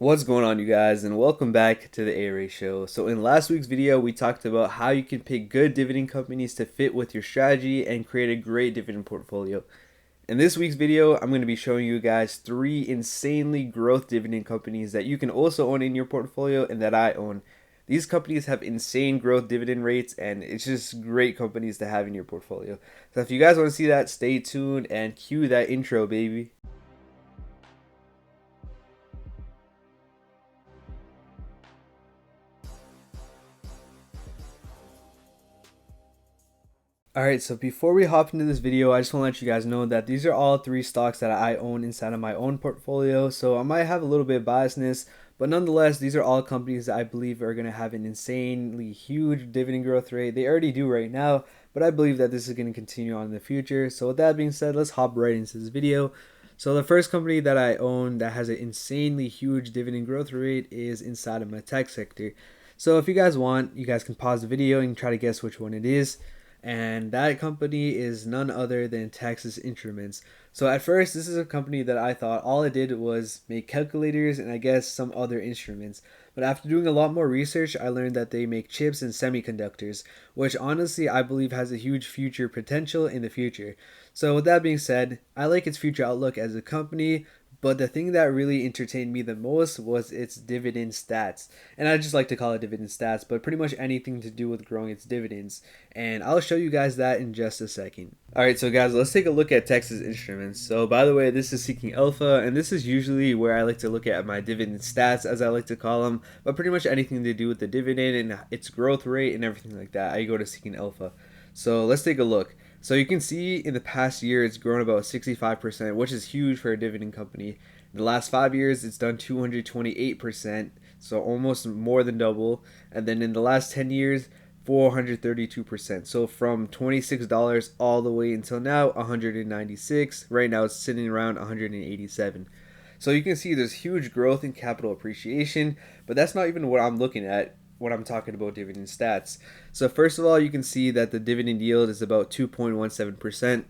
What's going on, you guys, and welcome back to the Aray Show. So in last week's video, we talked about how you can pick good dividend companies to fit with your strategy and create a great dividend portfolio. In this week's video, I'm going to be showing you guys 3 insanely growth dividend companies that you can also own in your portfolio and that I own. These companies have insane growth dividend rates, and it's just great companies to have in your portfolio. So if you guys want to see that, stay tuned and cue that intro, baby. Alright, so before we hop into this video, I just want to let you guys know that these are all 3 stocks that I own inside of my own portfolio. So I might have a little bit of biasness, but nonetheless, these are all companies that I believe are going to have an insanely huge dividend growth rate. They already do right now, but I believe that this is going to continue on in the future. So with that being said, let's hop right into this video. So the first company that I own that has an insanely huge dividend growth rate is inside of my tech sector. So if you guys want, you guys can pause the video and try to guess which one it is, and that company is none other than Texas Instruments. So at first, this is a company that I thought all it did was make calculators and I guess some other instruments. But after doing a lot more research, I learned that they make chips and semiconductors, which honestly I believe has a huge future potential in the future. So with that being said, I like its future outlook as a company, but the thing that really entertained me the most was its dividend stats. And I just like to call it dividend stats, but pretty much anything to do with growing its dividends. And I'll show you guys that in just a second. Alright, so guys, let's take a look at Texas Instruments. So by the way, this is Seeking Alpha, and this is usually where I like to look at my dividend stats, as I like to call them, but pretty much anything to do with the dividend and its growth rate and everything like that, I go to Seeking Alpha. So let's take a look. So you can see in the past year it's grown about 65%, which is huge for a dividend company. In the last 5 years, it's done 228%, so almost more than double. And then in the last 10 years, 432%. So from $26 all the way until now, 196. Right now it's sitting around 187. So you can see there's huge growth in capital appreciation, but that's not even what I'm looking at when I'm talking about dividend stats. So first of all, you can see that the dividend yield is about 2.17%,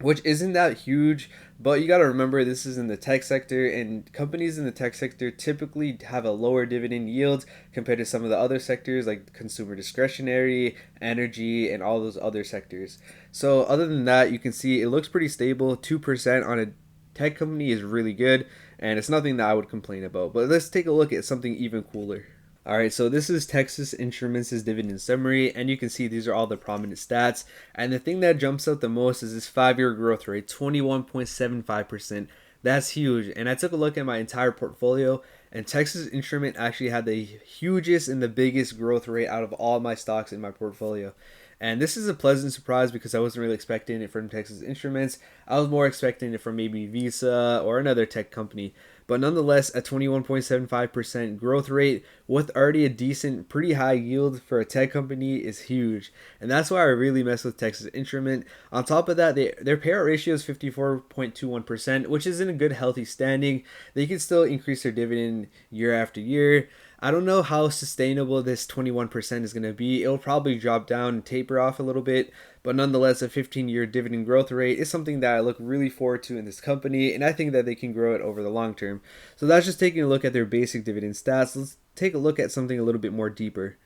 which isn't that huge, but you got to remember this is in the tech sector, and companies in the tech sector typically have a lower dividend yield compared to some of the other sectors like consumer discretionary, energy, and all those other sectors. So other than that, you can see it looks pretty stable. 2% on a tech company is really good, and it's nothing that I would complain about. But let's take a look at something even cooler. Alright, so this is Texas Instruments' Dividend Summary, and you can see these are all the prominent stats. And the thing that jumps out the most is this 5-year growth rate, 21.75%. That's huge. And I took a look at my entire portfolio, and Texas Instrument actually had the hugest and the biggest growth rate out of all my stocks in my portfolio. And this is a pleasant surprise because I wasn't really expecting it from Texas Instruments. I was more expecting it from maybe Visa or another tech company. But nonetheless, a 21.75% growth rate with already a decent, pretty high yield for a tech company is huge. And that's why I really mess with Texas Instrument. On top of that, their payout ratio is 54.21%, which is in a good, healthy standing. They can still increase their dividend year after year. I don't know how sustainable this 21% is going to be. It'll probably drop down and taper off a little bit, but nonetheless, a 15-year dividend growth rate is something that I look really forward to in this company, and I think that they can grow it over the long term. So that's just taking a look at their basic dividend stats. Let's take a look at something a little bit more deeper.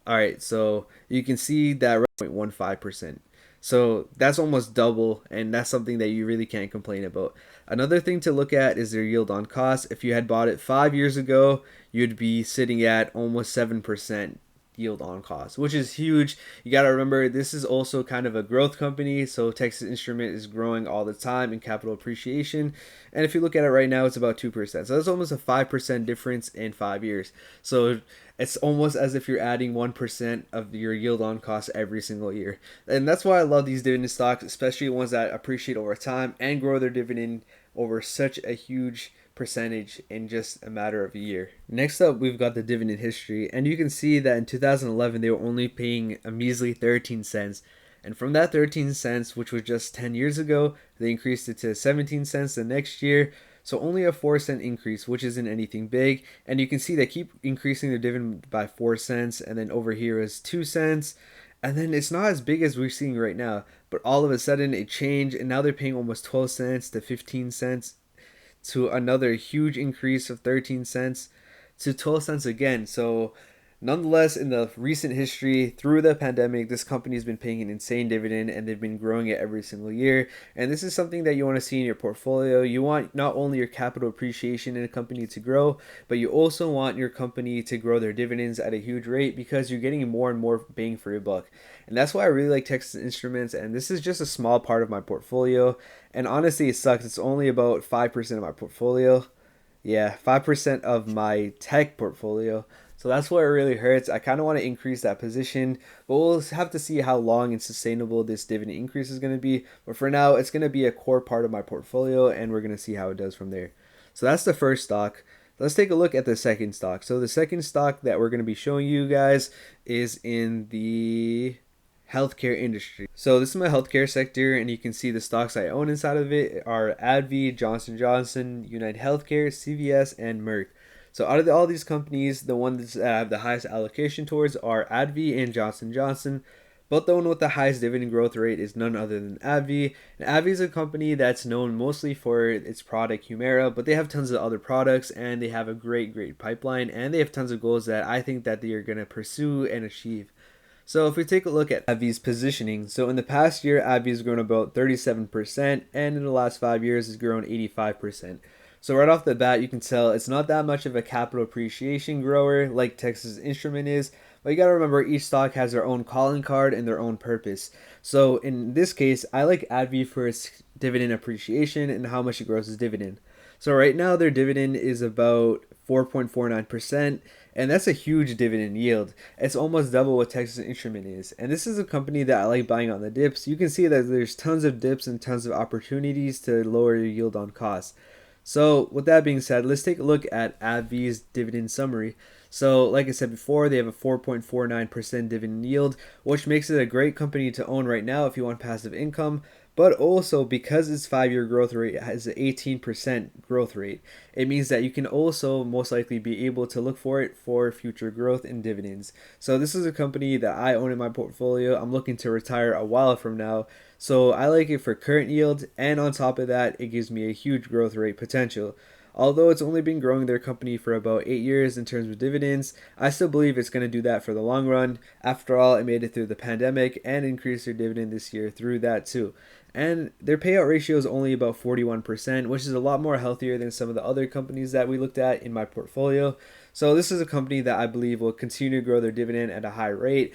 All right, so you can see that 0.15%. So that's almost double, and that's something that you really can't complain about. Another thing to look at is their yield on cost. If you had bought it 5 years ago, you'd be sitting at almost 7% yield on cost, which is huge. You got to remember this is also kind of a growth company, so Texas Instrument is growing all the time in capital appreciation. And if you look at it right now, it's about 2%. So that's almost a 5% difference in 5 years. So it's almost as if you're adding 1% of your yield on cost every single year. And that's why I love these dividend stocks, especially ones that appreciate over time and grow their dividend over such a huge percentage in just a matter of a year. Next up, we've got the dividend history, and you can see that in 2011 they were only paying a measly 13 cents. And from that 13 cents, which was just 10 years ago, they increased it to 17 cents the next year. So only a 4-cent increase, which isn't anything big. And you can see they keep increasing their dividend by 4 cents, and then over here is 2 cents. And then it's not as big as we're seeing right now, but all of a sudden it changed, and now they're paying almost 12 cents to 15 cents. to another huge increase of 13 cents to 12 cents again. So nonetheless, in the recent history through the pandemic, this company has been paying an insane dividend and they've been growing it every single year. And this is something that you want to see in your portfolio. You want not only your capital appreciation in a company to grow, but you also want your company to grow their dividends at a huge rate because you're getting more and more bang for your buck. And that's why I really like Texas Instruments. And this is just a small part of my portfolio. And honestly, it sucks. It's only about 5% of my portfolio. Yeah, 5% of my tech portfolio. So that's what it really hurts. I kind of want to increase that position, but we'll have to see how long and sustainable this dividend increase is going to be. But for now, it's going to be a core part of my portfolio, and we're going to see how it does from there. So that's the first stock. Let's take a look at the second stock. So the second stock that we're going to be showing you guys is in the healthcare industry. So this is my healthcare sector, and you can see the stocks I own inside of it are AbbVie, Johnson & Johnson, United Healthcare, CVS, and Merck. So out of all these companies, the ones that I have the highest allocation towards are AbbVie and Johnson & Johnson. But the one with the highest dividend growth rate is none other than AbbVie. And AbbVie is a company that's known mostly for its product Humira, but they have tons of other products and they have a great pipeline and they have tons of goals that I think that they are going to pursue and achieve. So if we take a look at AbbVie's positioning, so in the past year, AbbVie has grown about 37%, and in the last 5 years, has grown 85%. So right off the bat, you can tell it's not that much of a capital appreciation grower like Texas Instrument is, but you gotta remember each stock has their own calling card and their own purpose. So in this case, I like AbbVie for its dividend appreciation and how much it grows its dividend. So right now, their dividend is about 4.49%, and that's a huge dividend yield. It's almost double what Texas Instrument is. And this is a company that I like buying on the dips. You can see that there's tons of dips and tons of opportunities to lower your yield on cost. So with that being said, let's take a look at AbbVie's dividend summary. So like I said before, they have a 4.49% dividend yield, which makes it a great company to own right now if you want passive income. But also because its 5-year growth rate has an 18% growth rate, it means that you can also most likely be able to look for it for future growth in dividends. So this is a company that I own in my portfolio. I'm looking to retire a while from now. So I like it for current yield, and on top of that, it gives me a huge growth rate potential. Although it's only been growing their company for about 8 years in terms of dividends, I still believe it's going to do that for the long run. After all, it made it through the pandemic and increased their dividend this year through that too. And their payout ratio is only about 41%, which is a lot more healthier than some of the other companies that we looked at in my portfolio. So this is a company that I believe will continue to grow their dividend at a high rate.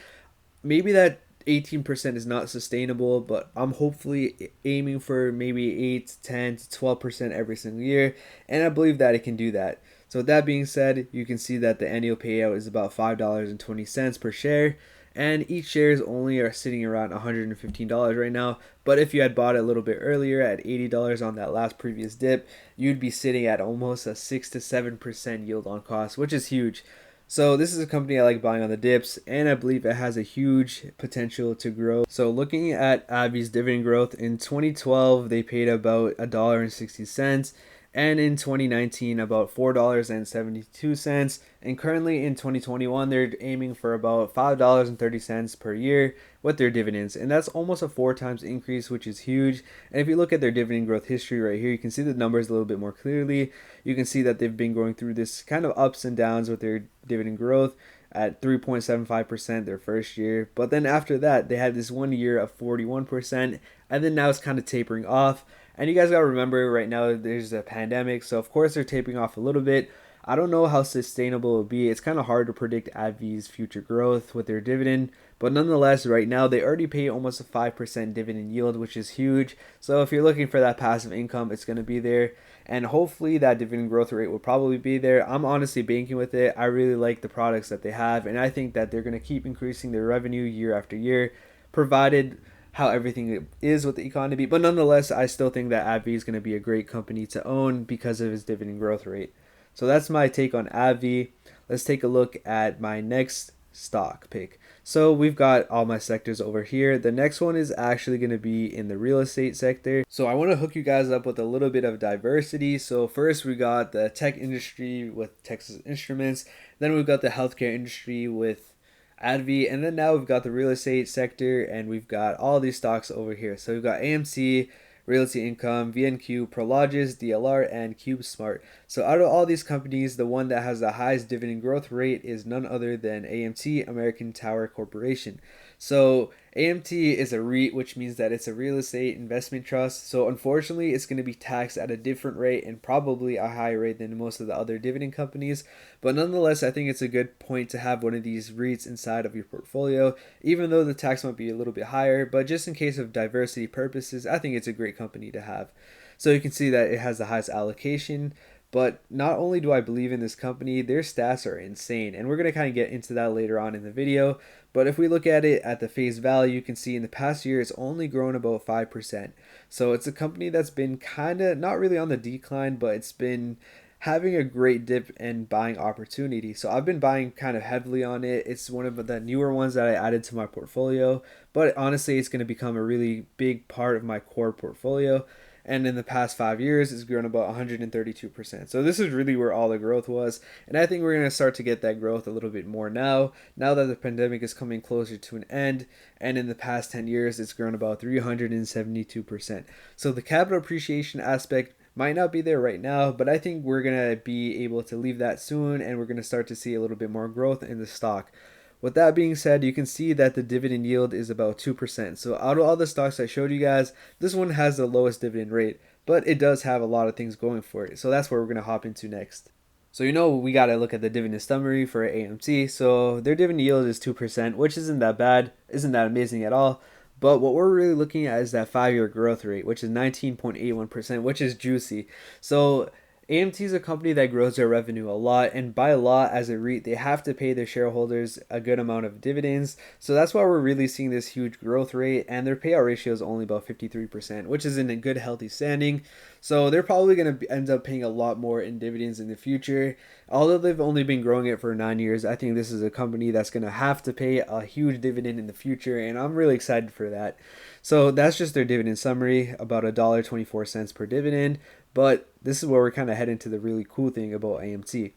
Maybe that 18% is not sustainable, but I'm hopefully aiming for maybe 8, 10 to 12% every single year, and I believe that it can do that. So with that being said, you can see that the annual payout is about $5.20 per share, and each shares only are sitting around $115 right now. But if you had bought it a little bit earlier at $80 on that last previous dip, you'd be sitting at almost a 6 to 7% yield on cost, which is huge. So this is a company I like buying on the dips, and I believe it has a huge potential to grow. So looking at AbbVie's dividend growth, in 2012 they paid about $1.60, and in 2019 about $4.72, and currently in 2021 they're aiming for about $5.30 per year with their dividends, and that's almost a 4 times increase, which is huge. And if you look at their dividend growth history right here, you can see the numbers a little bit more clearly. You can see that they've been going through this kind of ups and downs with their dividend growth at 3.75% their first year, but then after that they had this 1 year of 41%, and then now it's kind of tapering off. And you guys gotta remember right now there's a pandemic, so of course they're tapering off a little bit. I don't know how sustainable it will be. It's kind of hard to predict AbbVie's future growth with their dividend, but nonetheless, right now they already pay almost a 5% dividend yield, which is huge. So if you're looking for that passive income, it's going to be there, and hopefully that dividend growth rate will probably be there. I'm honestly banking with it. I really like the products that they have, and I think that they're going to keep increasing their revenue year after year, provided how everything is with the economy. But nonetheless, I still think that AbbVie is going to be a great company to own because of its dividend growth rate. So that's my take on AbbVie. Let's take a look at my next stock pick. So we've got all my sectors over here. The next one is actually going to be in the real estate sector. So I want to hook you guys up with a little bit of diversity. So first we got the tech industry with Texas Instruments. Then we've got the healthcare industry with AbbVie, and then now we've got the real estate sector, and we've got all these stocks over here. So we've got AMC, Realty Income, VNQ, Prologis, DLR, and CubeSmart. So out of all these companies, the one that has the highest dividend growth rate is none other than AMT, American Tower Corporation. So AMT is a REIT, which means that it's a real estate investment trust. So unfortunately, it's going to be taxed at a different rate and probably a higher rate than most of the other dividend companies. But nonetheless, I think it's a good point to have one of these REITs inside of your portfolio, even though the tax might be a little bit higher. But just in case of diversity purposes, I think it's a great company to have. So you can see that it has the highest allocation. But not only do I believe in this company, their stats are insane. And we're going to kind of get into that later on in the video. But if we look at it at the face value, you can see in the past year, it's only grown about 5%. So it's a company that's been kind of not really on the decline, but it's been having a great dip and buying opportunity. So I've been buying kind of heavily on it. It's one of the newer ones that I added to my portfolio. But honestly, it's going to become a really big part of my core portfolio. And in the past 5 years, it's grown about 132%. So this is really where all the growth was. And I think we're going to start to get that growth a little bit more now that the pandemic is coming closer to an end. And in the past 10 years, it's grown about 372%. So the capital appreciation aspect might not be there right now, but I think we're going to be able to leave that soon, and we're going to start to see a little bit more growth in the stock. With that being said, you can see that the dividend yield is about 2%. So out of all the stocks I showed you guys, this one has the lowest dividend rate, but it does have a lot of things going for it. So that's where we're going to hop into next. So we got to look at the dividend summary for AMT. So their dividend yield is 2%, which isn't that bad, isn't that amazing at all. But what we're really looking at is that 5-year growth rate, which is 19.81%, which is juicy. So AMT is a company that grows their revenue a lot, and by law, as a REIT, they have to pay their shareholders a good amount of dividends. So that's why we're really seeing this huge growth rate, and their payout ratio is only about 53%, which is in a good, healthy standing. So they're probably going to end up paying a lot more in dividends in the future. Although they've only been growing it for 9 years, I think this is a company that's going to have to pay a huge dividend in the future, and I'm really excited for that. So that's just their dividend summary, about $1.24 per dividend. But this is where we're kind of heading to the really cool thing about AMT.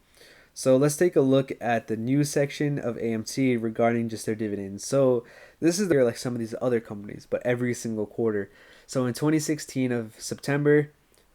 So let's take a look at the news section of AMT regarding just their dividends. So this is like some of these other companies, but every single quarter. So in 2016 of September,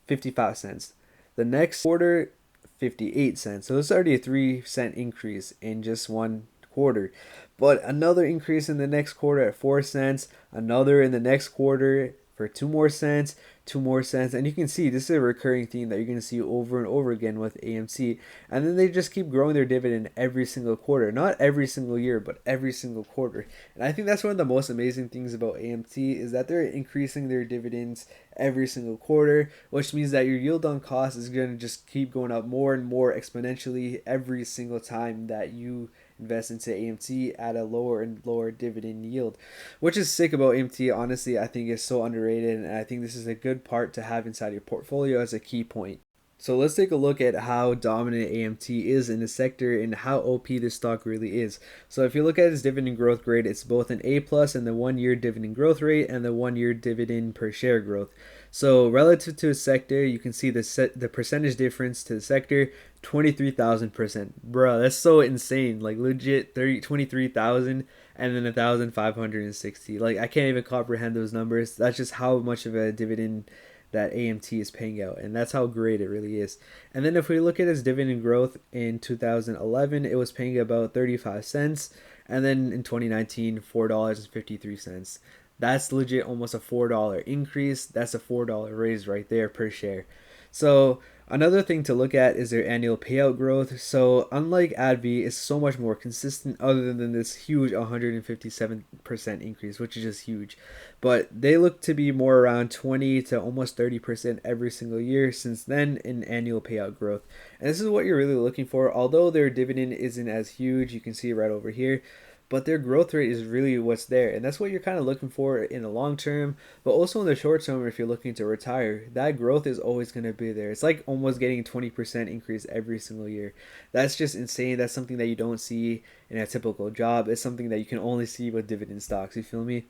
55 cents. The next quarter, 58 cents. So it's already a 3-cent increase in just one quarter. But another increase in the next quarter at 4 cents, another in the next quarter for 2 more cents, 2 more cents. And you can see this is a recurring theme that you're going to see over and over again with AMC. And then they just keep growing their dividend every single quarter. Not every single year, but every single quarter. And I think that's one of the most amazing things about AMT is that they're increasing their dividends every single quarter, which means that your yield on cost is going to just keep going up more and more exponentially every single time that you invest into AMT at a lower and lower dividend yield, which is sick about AMT. Honestly, I think it's so underrated, and I think this is a good part to have inside your portfolio as a key point. So let's take a look at how dominant AMT is in the sector and how OP this stock really is. So if you look at its dividend growth rate, it's both an A plus in the 1-year dividend growth rate and the 1-year dividend per share growth. So relative to a sector, you can see the percentage difference to the sector, 23,000%. Bro, that's so insane. Like legit 23,000 and then 1,560. Like I can't even comprehend those numbers. That's just how much of a dividend that AMT is paying out, and that's how great it really is. And then if we look at its dividend growth in 2011, it was paying about 35 cents, and then in 2019, $4.53. That's legit almost a $4 increase. That's a $4 raise right there per share. So another thing to look at is their annual payout growth. So unlike ADV, it's so much more consistent other than this huge 157% increase, which is just huge. But they look to be more around 20 to almost 30% every single year since then in annual payout growth. And this is what you're really looking for. Although their dividend isn't as huge, you can see right over here, but their growth rate is really what's there, and that's what you're kind of looking for in the long term, but also in the short term. If you're looking to retire, that growth is always going to be there. It's like almost getting a 20% increase every single year. That's just insane. That's something that you don't see in a typical job. It's something that you can only see with dividend stocks. You feel me?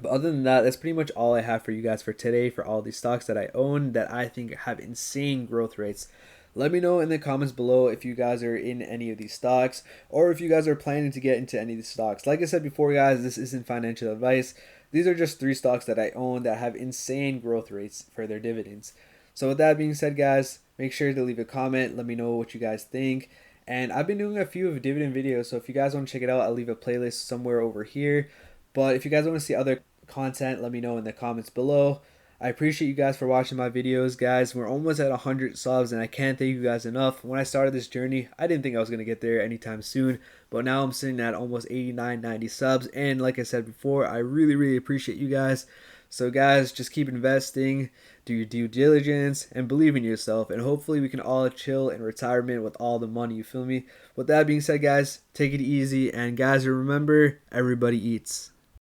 But other than that, that's pretty much all I have for you guys for today for all these stocks that I own that I think have insane growth rates. Let me know in the comments below if you guys are in any of these stocks or if you guys are planning to get into any of these stocks. Like I said before, guys, this isn't financial advice. these are just 3 stocks that I own that have insane growth rates for their dividends. So with that being said, guys, make sure to leave a comment. Let me know what you guys think. And I've been doing a few of dividend videos, so if you guys want to check it out, I'll leave a playlist somewhere over here. But if you guys want to see other content, let me know in the comments below. I appreciate you guys for watching my videos, guys. We're almost at 100 subs, and I can't thank you guys enough. When I started this journey, I didn't think I was going to get there anytime soon, but now I'm sitting at almost 89, 90 subs, and like I said before, I really appreciate you guys. So guys, just keep investing, do your due diligence, and believe in yourself, and hopefully we can all chill in retirement with all the money, you feel me? With that being said, guys, take it easy, and guys, remember, everybody eats.